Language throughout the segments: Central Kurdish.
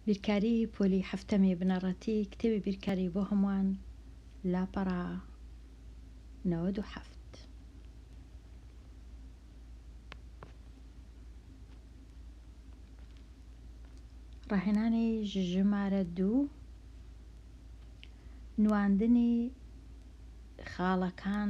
بیرکاری پۆلی هەفتەمی بنەڕەتی کتێبی بیرکاری بۆ هەمووان لاپەڕا 97. ڕاهێنانی ژمارە 2 نواندنی خاڵەکان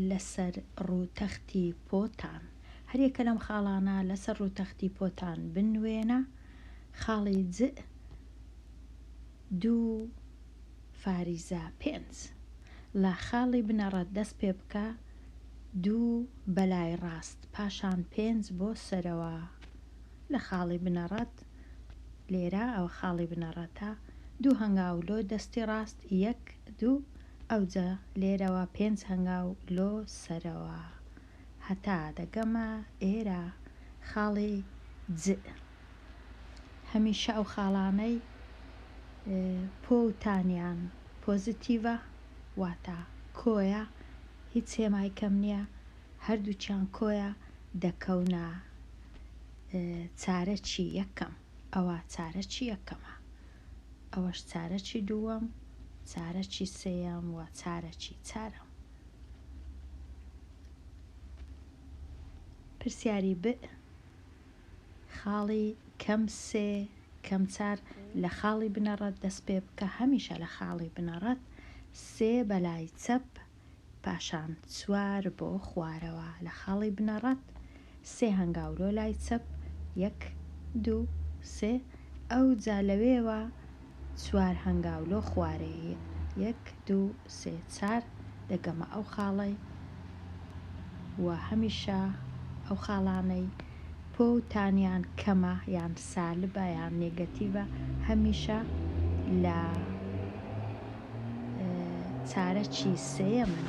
لەسەر ڕووتەختی پۆتان. هەریەکە لەم خاڵانە لەسەر ڕووتەختی پۆتان بنوێنە خاڵی جئ 2 فاریزە 5 لە خاڵی بنەڕەت دەست پێ بکە 2 بەلای ڕاست پاشان 5 بۆ سەرەوە. لە خاڵی بنەڕەت لێرە ئەو خاڵی بنەڕەتە 2 هەنگاو لۆ دەستی ڕاست 1 2 ئەوجە لێرەوە 5 هەنگاو لۆ سەرەوە هەتا دەگەمە ئێرە خاڵی جئ. هەمیشە ئەو خاڵانەی پۆتانیان پۆزیتیڤە واتە کۆیە، هیچ هێمای کەم نییە، هەردووچیان کۆیە، دەکەونە چارەکی یەکەم. ئەوە چارەکی یەکەمە، ئەوەش چارەکی دووەم، چارەکی سێیەم و چارەکی چارەم. پرسیاری ب خاڵی کەم سێ کەم چار لە خاڵی بنەڕەت دەست پێ بکە. هەمیشە لە خاڵی بنەڕەت 3 بەلای چەپ پاشان 4 بۆ خوارەوە. لە خاڵی بنەڕەت 3 هەنگاو لۆ لای چەپ 1 2 3 ئەوجا لەوێوە 4 هەنگاو لۆ خوارەیە 1 2 3 4 دەگەمە ئەو خاڵەی. و هەمیشە ئەو خاڵانەی پۆتانیان کەمە یان سالبە یان نێگەتیڤە هەمیشە لە چارەکی سێیەمن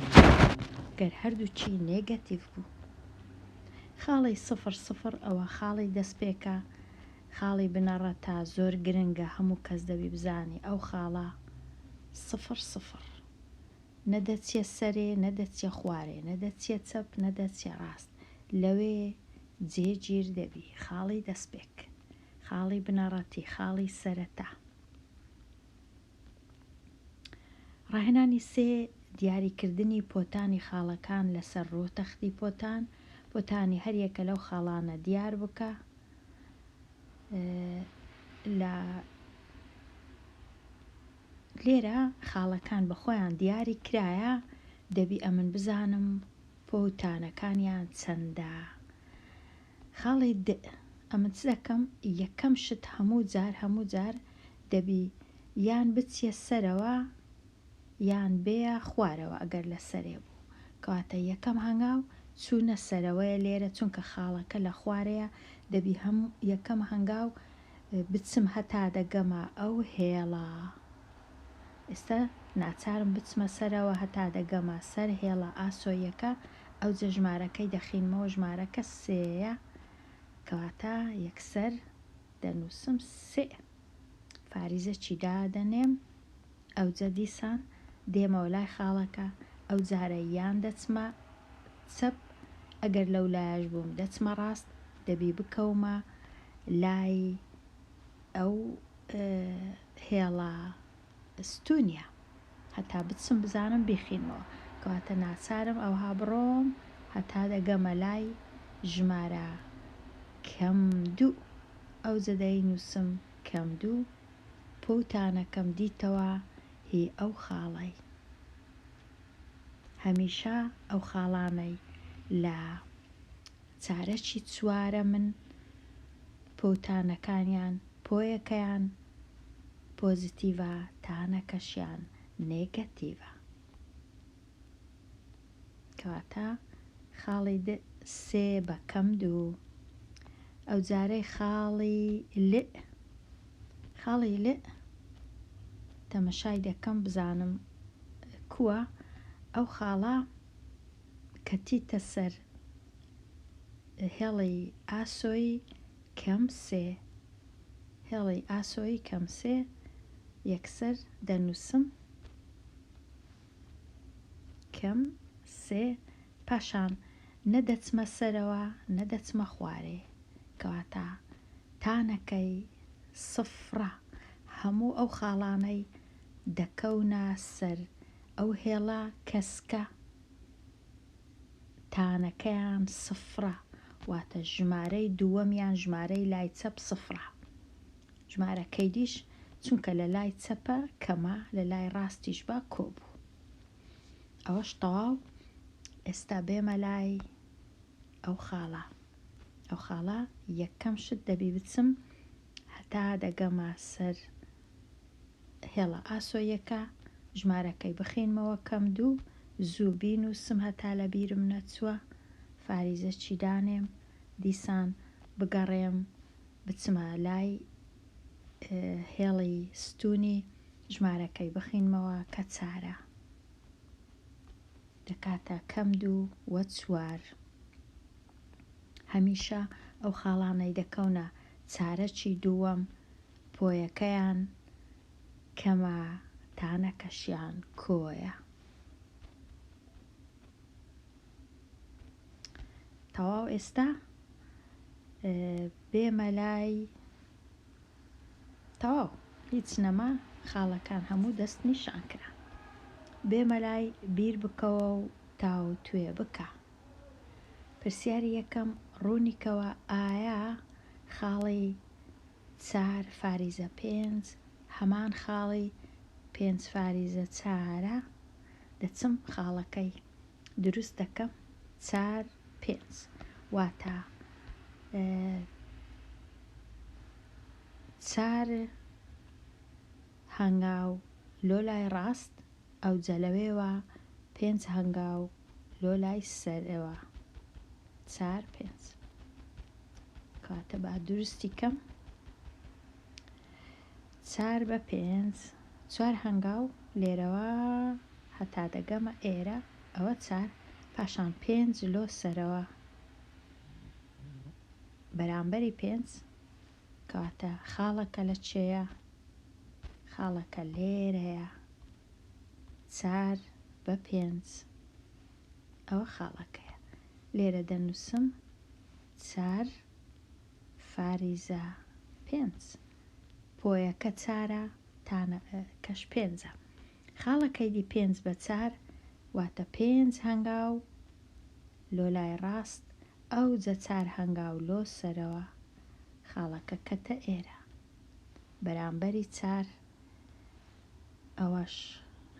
گەر هەردووچی نێگەتیڤ بوو. خاڵی 0 0 ئەوە خاڵی دەستپێکە، خاڵی بنەڕەتە زۆر گرنگە، هەموو کەس دەبی بزانی ئەو خاڵە 0 0 نەدەچێ سەرێ نەدەچێ خوارێ نەدەچێ چەپ نەدەچێ ڕاست، لەوێ جێگیر دەبی. خاڵی دەستپێک، خاڵی بنەڕەتی، خاڵی سەرەتا. ڕاهێنانی سێ دیاریکردنی پۆتانی خاڵەکان لەسەر ڕووتەختی پۆتان. پۆتانی هەریەکە لەو خاڵانە دیار بکە. لێرە خاڵەکان بەخۆیان دیاری کرایە، دەبی ئەمن بزانم پۆتانەکانیان چەندە. خاڵی د ئەمن چ دەکەم یەکەم شت هەموو جار دەبی یان بچیە سەرەوە یان بێە خوارەوە. ئەگەر لە سەرێ بوو کەواتە یەکەم هەنگاو چوونە سەرەوەیە لێرە چونکە خاڵەکە لە خوارەیە دەبی هەموو یەکەم هەنگاو بچم هەتا دەگەمە ئەو هێڵە. ئێستا ناچارم بچمە سەرەوە هەتا دەگەمە سەر هێڵە ئاسۆیەکە، ئەو جە ژمارەکەی دەخینمەوە ژمارەکە سێیە کەواتە یەکسەر دەنووسم سێ. فاریزەکی دادەنێم ئەوجە دیسان دێمەوە لای خاڵەکە، ئەو جارە یان دەچمە چەپ ئەگەر لەو لایەش بووم دەچمە ڕاست، دەبی بکەومە لای ئەو هێڵە ستونیە هەتا بچم بزانم بیخینەوە کەواتە ناچارم ئەوها بڕۆم هەتا دەگەمە لای ژمارە کەم 2 ئەوجە دەینووسم کەم 2 پۆتانەکەم دیتەوە هی ئەو خاڵەی. هەمیشە ئەو خاڵانەی لە چارەکی چوارە من پۆتانەکانیان پۆیەکەیان پۆزیتیڤە تانەکەشیان نێگەتیڤە. کەواتە خاڵی سێ بە کەم 2. ئەو جارەی خاڵی ل تەمەشای دەکەم بزانم کووە. ئەو خاڵە کەتیتە سەر هێڵی ئاسۆی کەم 3 هێڵی ئاسۆی کەم 3 یەکسەر دەنووسم کەم 3 پاشان نەدەچمە سەرەوە نەدەچمە خوارێ کەواتە تانەکەی 0 هەموو ئەو خاڵانەی دەکەونە سەر ئەو هێڵە کەسکە تانەکەیان سفرە، واتە ژمارەی دووەمیان ژمارەی لای چەپ سفرە. ژمارەکەی دیش چونکە لە لای چەپە کەمە، لە لای ڕاستیش بە کۆبوو. ئەوەش تەواو. ئێستا بێمە لای ئەو خاڵە. ئەو خاڵە یەکەم شت دەبی بچم هەتا دەگەمە سەر هێڵە ئاسۆیەکە، ژمارەکەی بخینمەوە کەم دوو، زوو بینووسم هەتا لە بیرم نەچووە، فاریزە چی دانێم، دیسان بگەڕێم بچمە لای هێڵی ستوونی، ژمارەکەی بخینمەوە کە چارە، دەکاتە کەم دوو وە چوار. هەمیشە ئەو خاڵانەی دەکەونە چارەکی دووەم پۆیەکەیان کەمە، تانەکەشیان کۆیە. تەواو. ئێستا بێمە لای تەواو، هیچ نەما، خاڵەکان هەموو دەست نیشان کرا. بێمە لای بیر بکەوە و تاو توێ بکە. پرسیاری یەکەم ڕوونیکەوە ئایا خاڵی 4 فاریزە 5 هەمان خاڵی 5 فاریزە 4ە؟ دەچم خاڵەکەی دروست دەکەم. 4 5 واتە 4 هەنگاو لۆ لای ڕاست، ئەو جەلەوێوە 5 هەنگاو لۆ لای سەرەوە. 4 5 کاتە با دروستی کەم. 4 بە 5 4 هەنگاو لێرەوە هەتا دەگەمە ئێرە، ئەوە 4 پاشان 5 لۆ سەرەوە بەرامبەری 5 کاتە خاڵەکە لە چێیە؟ خاڵەکە لێرەیە. 4 بە 5 ئەوە خاڵەکەیە. لێرە دەنووسم 4 فاریزە 5 پۆیەکە 4ە، تانەکەش 5ە. خاڵەکەی دی 5 بە 4 واتە 5 هەنگاو لۆ لای ڕاست، ئەو جە 4 هەنگاو لۆ سەرەوە، خاڵەکە کەتە ئێرە بەرامبەری 4. ئەوەش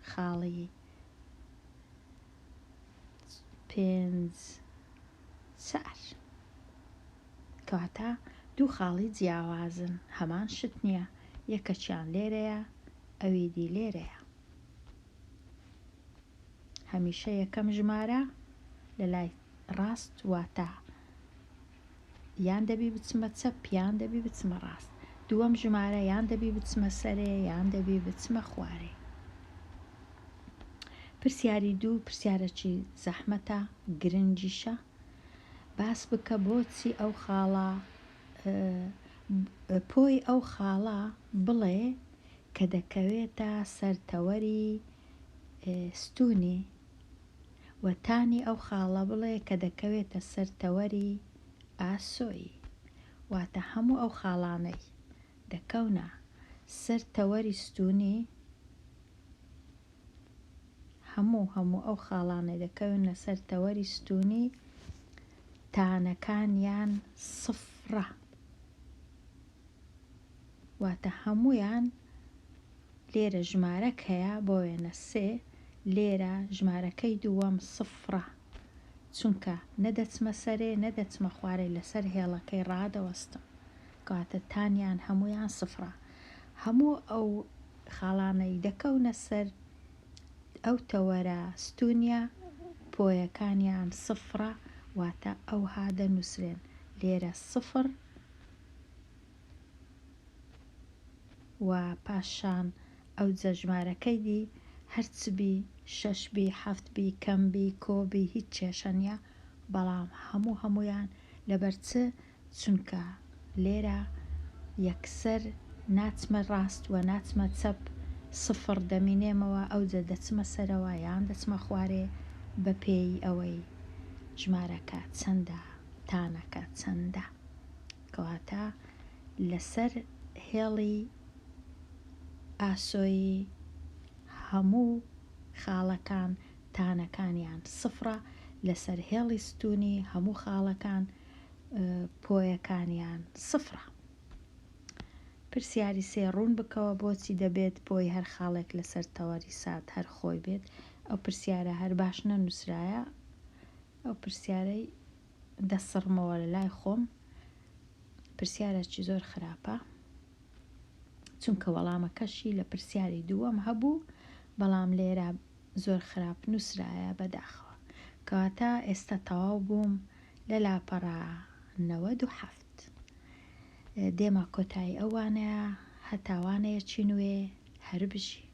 خاڵی 5 4 کەواتە دوو خاڵی جیاوازن، هەمان شت نییە، یەکەچیان لێرەیە، ئەوی دی لێرەیە. هەمیشە یەکەم ژمارە لە لای ڕاست، واتە یان دەبی بچمە چەپ یان دەبی بچمە ڕاست. دووەم ژمارە یان دەبی بچمە سەرێ یان دەبی بچمە خوارێ. پرسیاری دوو پرسیارەکی زەحمەتە، گرنگیشە. باس بکە بۆچی ئەو خاڵە پۆی ئەو خاڵە بڵێ کە دەکەوێتە سەرتەوەری ستوونی، وەتانی ئەو خاڵە بڵێ کە دەکەوێتە سەرتەوەری ئاسۆیی. واتە هەموو ئەو خاڵانەی دەکەونە سەرتەوەری ستوونی، هەموو ئەو خاڵانەی دەکەونە سەرتەوەری ستوونی، تانەکانیان سفرە. واتە هەمویان لێرە ژمارەک هەیە بۆ وێنە 3، لێرە ژمارەکەی دووەم سفرە، چونکە نەدەچمە سەرێ نەدەچمە خوارێ، لەسەر هێڵەکەی ڕادەوەستم، کاتە تانیان هەمویان سفرە. هەموو ئەو خاڵانەی دەکەونە سەر ئەو تەوەرە ستوونیە، پۆیەکانیان سفرە، واتە ئەو هادە نووسرێن لێرە 0 و پاشان ئەو جەژمارەکەی دی هەرچبی 6 بی 7 بی کەم بی کۆبی هیچ کێشە نییە، بەڵام هەمویان لەبەرچ چونکە لێرە یەکسەر ناچمە ڕاست و ناچمە چەپ، 0 دەمینێمەوە، ئەو جە دەچمە سەرەوە یان دەچمە خوارێ بە پێی ئەوەی ژمارەکە چەندە، تانەکە چەندە. کەواتە لەسەر هێڵی ئاسۆی هەموو خاڵەکان تانەکانیان سفرە، لەسەر هێڵی ستونی هەموو خاڵەکان پۆیەکانیان سفرە. پرسیاری سێ ڕوون بکەوە بۆچی دەبێت پۆی هەر خاڵێک لەسەر تەوەری سات هەر خۆی بێت. ئەو پرسیارە هەر باش نەنووسرایە، ئەو پرسیارەی دەسڕمەوە لە لای خۆم، پرسیارێکی زۆر خراپە، چونکە وەڵامەکەشی لە پرسیاری دووەم هەبوو، بەڵام لێرە زۆر خراپ نووسرایە بەداخەوە. کەواتە ئێستا تەواو بووم لە لاپەڕا 97. دێمە کۆتایی ئەوانەیە هەتاوانەیەکی نوێ هەر بژی.